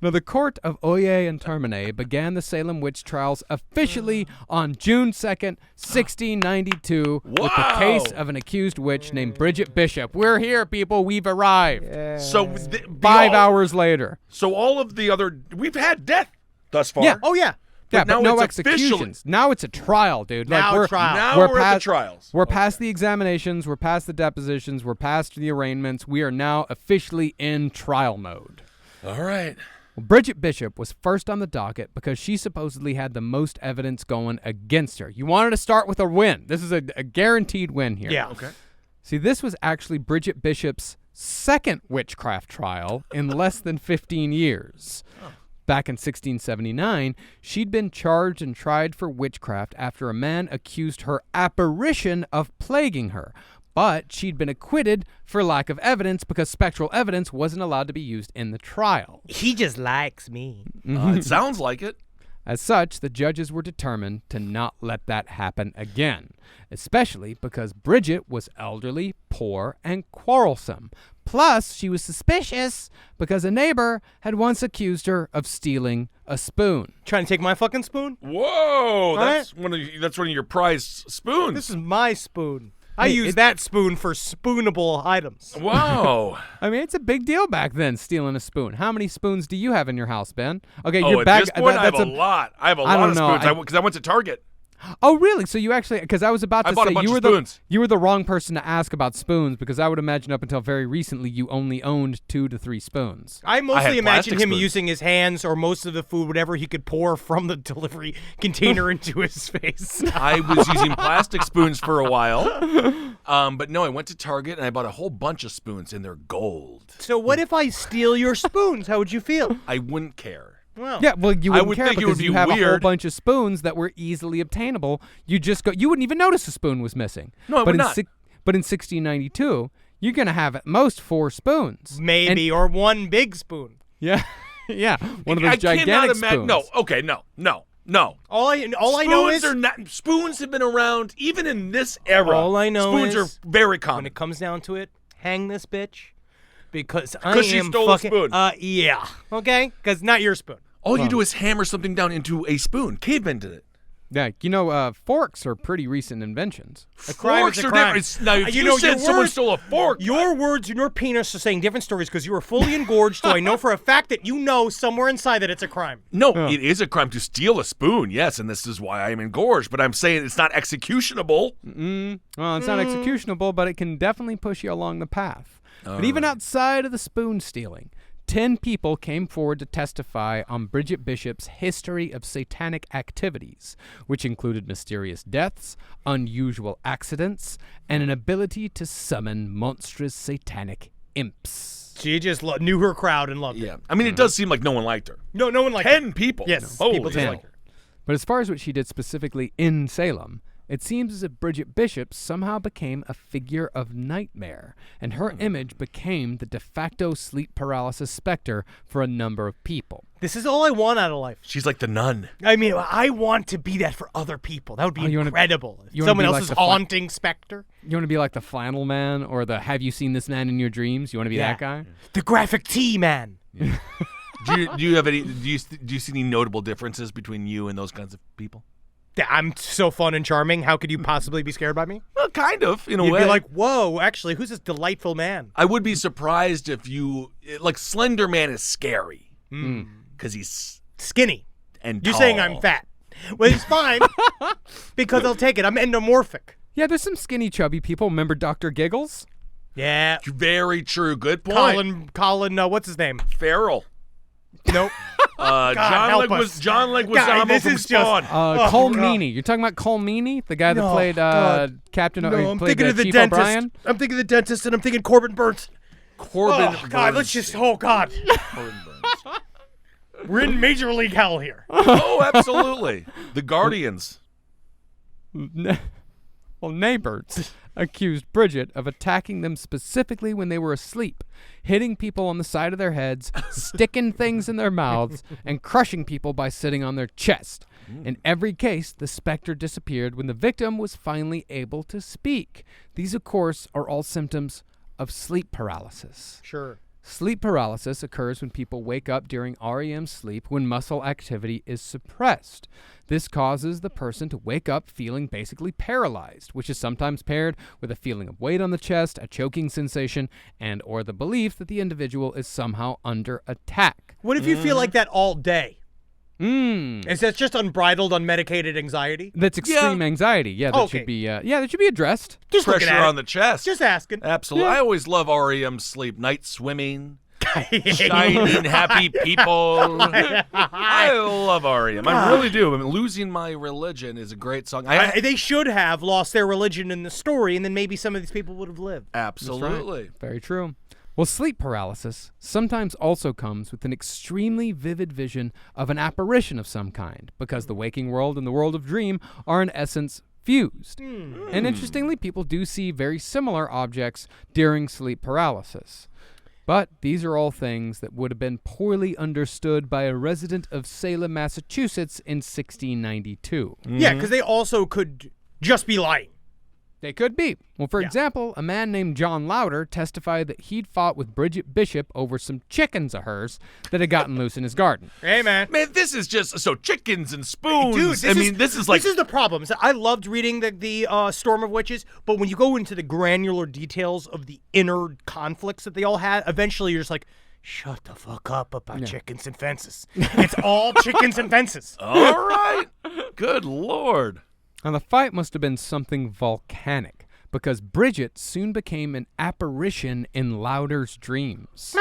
Now, the court of Oye and Termine began the Salem witch trials officially on June 2nd, 1692, with the case of an accused witch named Bridget Bishop. We're here, people. We've arrived. Yeah. So 5 hours later. So all of the other, we've had death thus far. Yeah. Oh, yeah. Yeah, now but no it's executions. officially- Now it's a trial, dude. Now we're, trial. Now we're at the trials. We're past the examinations. We're past the depositions. We're past the arraignments. We are now officially in trial mode. All right. Well, Bridget Bishop was first on the docket because she supposedly had the most evidence going against her. You wanted to start with a win. This is a guaranteed win here. Yeah. Okay. See, this was actually Bridget Bishop's second witchcraft trial in less than 15 years. Back in 1679, she'd been charged and tried for witchcraft after a man accused her apparition of plaguing her. But she'd been acquitted for lack of evidence because spectral evidence wasn't allowed to be used in the trial. He just likes me. It sounds like it. As such, the judges were determined to not let that happen again, especially because Bridget was elderly, poor, and quarrelsome. Plus, she was suspicious because a neighbor had once accused her of stealing a spoon. Trying to take my fucking spoon? Whoa, Right? that's one of your prized spoons. This is my spoon. I Hey, use that spoon for spoonable items. Wow. I mean, it's a big deal back then, stealing a spoon. How many spoons do you have in your house, Ben? Okay, Oh, your at bag. this point, I have that's a lot. I have a I lot don't of know. spoons because I went to Target. Oh, really? So you actually, because I was about I to bought say a bunch you of were spoons. you were the wrong person to ask about spoons because I would imagine up until very recently you only owned 2 to 3 spoons. I had mostly imagine plastic him spoons. using his hands or most of the food, whatever he could pour from the delivery container into his face. I was using plastic spoons for a while. But no, I went to Target and I bought a whole bunch of spoons and they're gold. So what if I steal your spoons? How would you feel? I wouldn't care. Well, Yeah, well, you I wouldn't would care think it because would you be have a whole weird. bunch of spoons that were easily obtainable. You wouldn't even notice a spoon was missing. No, I but would not. But in 1692, you're gonna have at most 4 spoons. maybe, or one big spoon. Yeah, yeah, one of those I gigantic cannot imagine. spoons. No, okay, no. All I know is Spoons have been around even in this era. All I know spoons is are very when common. it comes down to it, hang this bitch because I 'Cause she am stole a fucking. spoon. Yeah. Okay, because not your spoon. All you do is hammer something down into a spoon. Cavemen did it. Yeah, forks are pretty recent inventions. A crime Forks is a are crime. different. Now, if you know, said your someone words- stole a fork, Your words and your penis are saying different stories because you were fully engorged, so I know for a fact that you know somewhere inside that it's a crime. no, it is a crime to steal a spoon, yes, and this is why I'm engorged. But I'm saying it's not executionable. Well, it's not executionable, but it can definitely push you along the path. But even outside of the spoon stealing, 10 people came forward to testify on Bridget Bishop's history of satanic activities, which included mysterious deaths, unusual accidents, and an ability to summon monstrous satanic imps. She just knew her crowd and loved Yeah, it. I mean, it does seem like no one liked her. No one liked 10 people. Yes, Holy people just hell. like her. But as far as what she did specifically in Salem, it seems as if Bridget Bishop somehow became a figure of nightmare, and her image became the de facto sleep paralysis specter for a number of people. This is all I want out of life. She's like the nun. I mean, I want to be that for other people. That would be you wanna- incredible. you wanna Someone be like else's the haunting specter. You want to be like the flannel man or the have you seen this man in your dreams? You want to be Yeah. that guy? The graphic tee man. Do you have any? Do you see any notable differences between you and those kinds of people? I'm so fun and charming. How could you possibly be scared by me? Well, kind of in a You'd way. be like, whoa, actually, who's this delightful man? I would be surprised if you like Slender Man is scary because he's Skinny. and You're tall. saying I'm fat. Well, it's fine because I'll take it. I'm endomorphic. Yeah, there's some skinny, chubby people. Remember Dr. Giggles? Yeah. Very true. Good point. Colin, what's his name? Feral. Nope. John help us. Leguizamo God, this from is just- Spawn. Cole God. Meany. You're talking about Cole Meany, the guy that No, played God. Captain. No, I'm played, thinking of the Chief dentist. O'Brien. I'm thinking of the dentist, and I'm thinking Corbin Burns. Corbin. Oh, God, let's just, oh, God. Corbin Burns. We're in Major League hell here. Oh, absolutely. The Guardians. Well, neighbors accused Bridget of attacking them specifically when they were asleep, hitting people on the side of their heads, sticking things in their mouths, and crushing people by sitting on their chest. In every case, the specter disappeared when the victim was finally able to speak. These, of course, are all symptoms of sleep paralysis. Sure. Sleep paralysis occurs when people wake up during REM sleep when muscle activity is suppressed. This causes the person to wake up feeling basically paralyzed, which is sometimes paired with a feeling of weight on the chest, a choking sensation, and or the belief that the individual is somehow under attack. What if you feel like that all day? Mm. Is that just unbridled, unmedicated anxiety? That's extreme anxiety. Yeah, that Okay. should be that should be addressed. Just looking Pressure at on the chest. Just asking. Absolutely. I always love REM sleep. Night swimming. Shining happy people. I love REM. I really do. I mean, Losing My Religion is a great song. They should have lost their religion in the story, and then maybe some of these people would have lived. Absolutely. Very true. Well, sleep paralysis sometimes also comes with an extremely vivid vision of an apparition of some kind, because the waking world and the world of dream are in essence fused. And interestingly, people do see very similar objects during sleep paralysis. But these are all things that would have been poorly understood by a resident of Salem, Massachusetts in 1692. Yeah, because they also could just be lying. They could be. Well, for example, a man named John Louder testified that he'd fought with Bridget Bishop over some chickens of hers that had gotten loose in his garden. Hey, man. Man, this is just so chickens and spoons. Dude, this is like this is the problem. So I loved reading the Storm of Witches, but when you go into the granular details of the inner conflicts that they all had, eventually you're just like, shut the fuck up about chickens and fences. It's all chickens and fences. all right. Good Lord. Now, the fight must have been something volcanic, because Bridget soon became an apparition in Louder's dreams.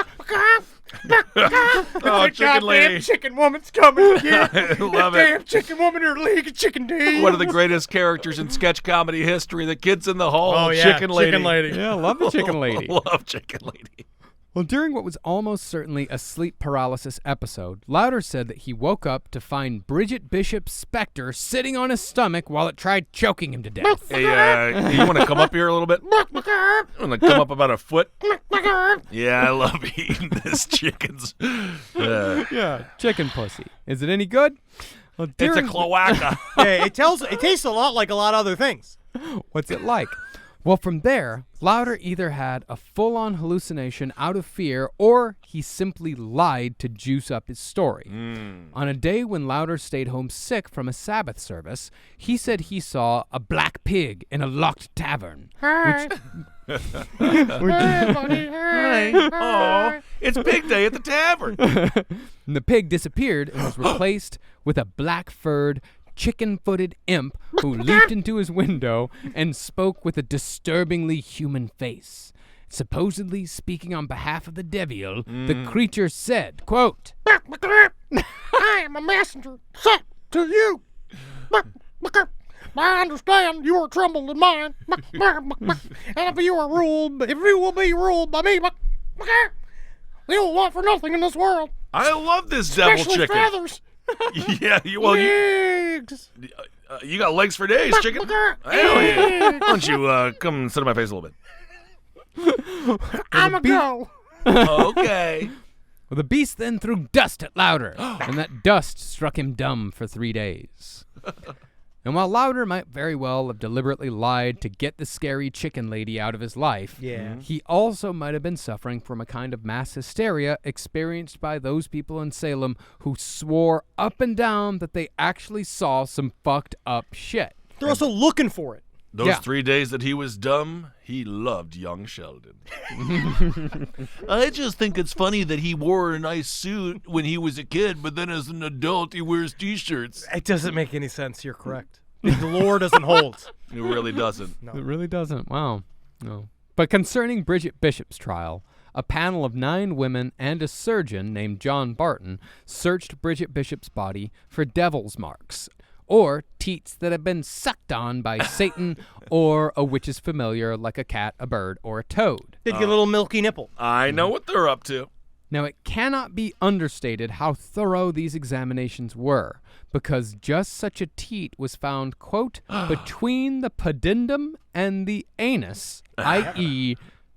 Oh, chicken lady. Chicken woman's coming again. I love Damn it. chicken woman in her league of chicken days. One of the greatest characters in sketch comedy history. The kids in the hall. Oh, yeah. Chicken lady. Chicken lady. Yeah, I love the chicken lady. Love chicken lady. Well, during what was almost certainly a sleep paralysis episode, Louder said that he woke up to find Bridget Bishop's specter sitting on his stomach while it tried choking him to death. Hey, you want to come up here a little bit? Want to come up about a foot? Yeah, I love eating this chicken's. Yeah, chicken pussy. Is it any good? Well, It's a during- cloaca. Yeah, it tastes a lot like a lot of other things. What's it like? Well, from there, Louder either had a full-on hallucination out of fear, or he simply lied to juice up his story. On a day when Louder stayed home sick from a Sabbath service, he said he saw a black pig in a locked tavern. Hey, buddy, hey. Oh, it's pig day at the tavern. And the pig disappeared and was replaced with a black-furred, chicken-footed imp who leaped into his window and spoke with a disturbingly human face. Supposedly speaking on behalf of the devil, the creature said, quote, I am a messenger sent to you. I understand you are troubled in mind. And if you will be ruled by me, you will want for nothing in this world. I love this devil Especially chicken. feathers. Yeah, you Legs. got legs for days, chicken. Hell yeah. Why don't you come and sit on my face a little bit? I'm a go. Okay. Well, the beast then threw dust at Louder, and that dust struck him dumb for 3 days. And while Louder might very well have deliberately lied to get the scary chicken lady out of his life, he also might have been suffering from a kind of mass hysteria experienced by those people in Salem who swore up and down that they actually saw some fucked up shit. They're also looking for it. Those Yeah. 3 days that he was dumb, he loved young Sheldon. I just think it's funny that he wore a nice suit when he was a kid, but then as an adult he wears t-shirts. It doesn't make any sense. You're correct. The lore doesn't hold. It really doesn't. It really doesn't. Wow. No. But concerning Bridget Bishop's trial, a panel of 9 women and a surgeon named John Barton searched Bridget Bishop's body for devil's marks, or teats that have been sucked on by Satan or a witch's familiar like a cat, a bird, or a toad. They'd get a little milky nipple. I know what they're up to. Now, it cannot be understated how thorough these examinations were, because just such a teat was found, quote, between the pudendum and the anus, i.e.,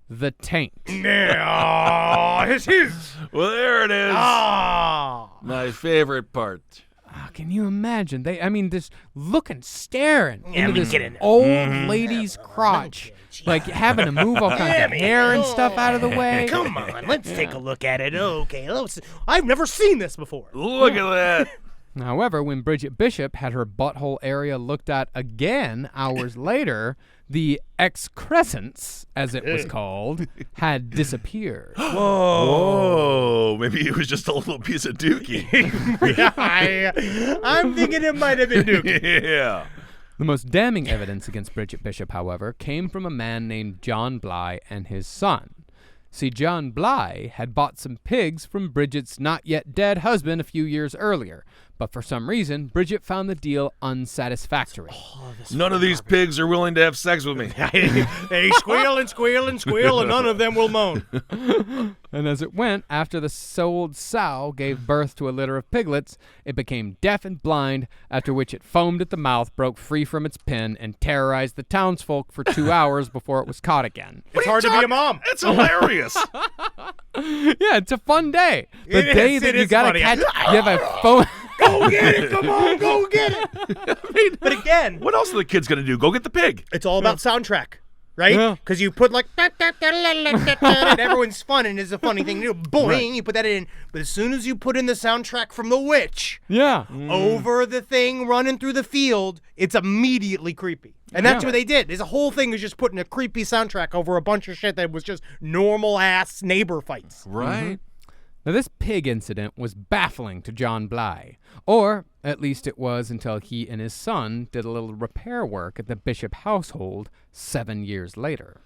the taint. Yeah, it's his. Well, there it is. My favorite part. Oh, can you imagine? Just looking, staring Yeah, into we this get in there. old lady's crotch like having to move all kinds of hair and stuff out of the way. Come on, let's take a look at it. Okay, I've never seen this before. Look at that. However, when Bridget Bishop had her butthole area looked at again hours later, the excrescence, as it was called, had disappeared. Whoa. Maybe it was just a little piece of dookie. I'm thinking it might have been Dookie. Yeah. The most damning evidence against Bridget Bishop, however, came from a man named John Bly and his son. See, John Bly had bought some pigs from Bridget's not-yet-dead husband a few years earlier, but for some reason, Bridget found the deal unsatisfactory. None of these pigs are willing to have sex with me. They squeal and squeal and squeal, and none of them will moan. And as it went, after the sold sow gave birth to a litter of piglets, it became deaf and blind, after which it foamed at the mouth, broke free from its pen, and terrorized the townsfolk for 2 hours before it was caught again. It's hard to be a mom. That's hilarious. Yeah, it's a fun day. The It day is, that it you is gotta funny. catch, you have a phone. Go get it. Come on, go get it. But again, What else are the kids going to do? Go get the pig. it's all about soundtrack, right? Yeah. Because you put like, and everyone's fun, and it's a funny thing to do. Boing, you put that in. But as soon as you put in the soundtrack from The Witch Yeah. over the thing running through the field, it's immediately creepy. And that's Yeah. what they did. This whole thing was just putting a creepy soundtrack over a bunch of shit that was just normal-ass neighbor fights. Right. Now, this pig incident was baffling to John Bly, or at least it was until he and his son did a little repair work at the Bishop household 7 years later.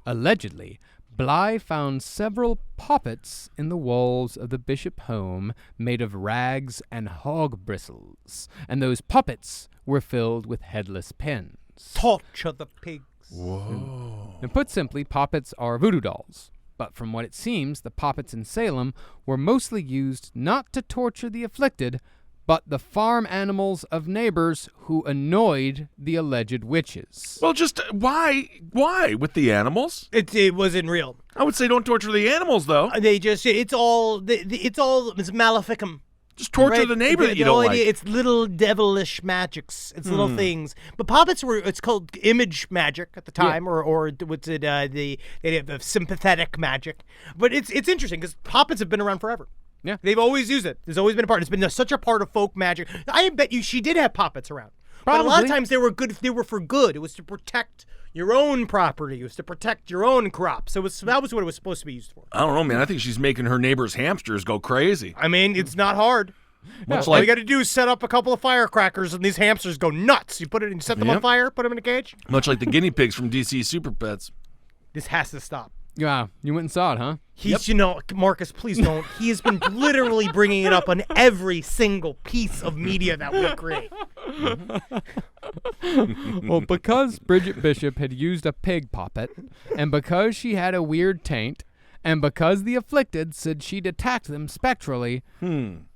Allegedly, Bly found several poppets in the walls of the Bishop home made of rags and hog bristles, and those puppets were filled with headless pins. Torture the pigs. And put simply, poppets are voodoo dolls. But from what it seems, the poppets in Salem were mostly used not to torture the afflicted, but the farm animals of neighbors who annoyed the alleged witches. Well, just why? Why with the animals? It wasn't real. I would say don't torture the animals, though. They just, it's maleficum. Just torture Right. the neighbor that you The don't idea, like. It's little devilish magics. It's little things. But puppets it's called image magic at the time, or what's it? They have the sympathetic magic. But it's interesting because puppets have been around forever. Yeah. They've always used it. There's always been a part. It's been such a part of folk magic. I bet you she did have puppets around. But a lot of Probably. times they were good. They were for good. It was to protect your own property. It was to protect your own crops. That was what it was supposed to be used for. I don't know, man. I think she's making her neighbor's hamsters go crazy. I mean, it's not hard. Much All like you got to do is set up a couple of firecrackers, and these hamsters go nuts. You put it and set them on Yep. fire, put them in a cage. the guinea pigs from DC Super Pets. This has to stop. Yeah, you went and saw it, huh? He's, Marcus, please don't. He has been literally bringing it up on every single piece of media that we create. Well, because Bridget Bishop had used a pig poppet, and because she had a weird taint, and because the afflicted said she'd attacked them spectrally,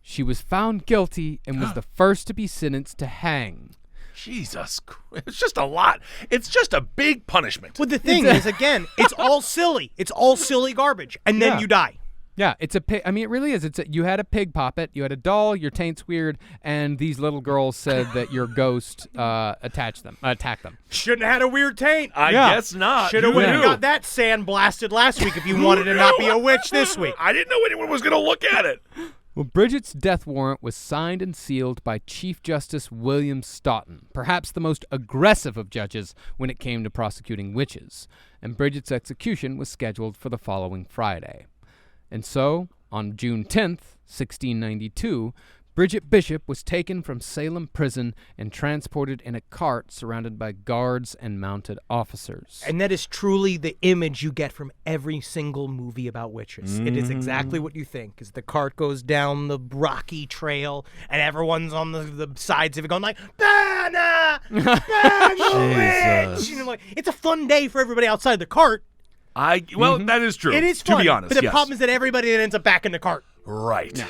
she was found guilty and was the first to be sentenced to hang. Jesus Christ. It's just a lot. It's just a big punishment. But the thing is, again, it's all silly. It's all silly garbage. And then Yeah. you die. Yeah, it's a pig. I mean, it really is. You had a pig poppet, you had a doll, your taint's weird, and these little girls said that your ghost attacked them. Shouldn't have had a weird taint. I Yeah. guess not. Should have Who went and knew? got that sand blasted last week if you wanted to not be a witch this week. I didn't know anyone was going to look at it. Well, Bridget's death warrant was signed and sealed by Chief Justice William Stoughton, perhaps the most aggressive of judges when it came to prosecuting witches, and Bridget's execution was scheduled for the following Friday. And so, on June 10th, 1692, Bridget Bishop was taken from Salem prison and transported in a cart surrounded by guards and mounted officers. And that is truly the image you get from every single movie about witches. It is exactly what you think. As the cart goes down the rocky trail, and everyone's on the sides of it going like, "Banner! Banner, witch!" You know, like, it's a fun day for everybody outside the cart. That is true. It is fun. To be honest, but the yes. problem is that everybody then ends up back in the cart. Right.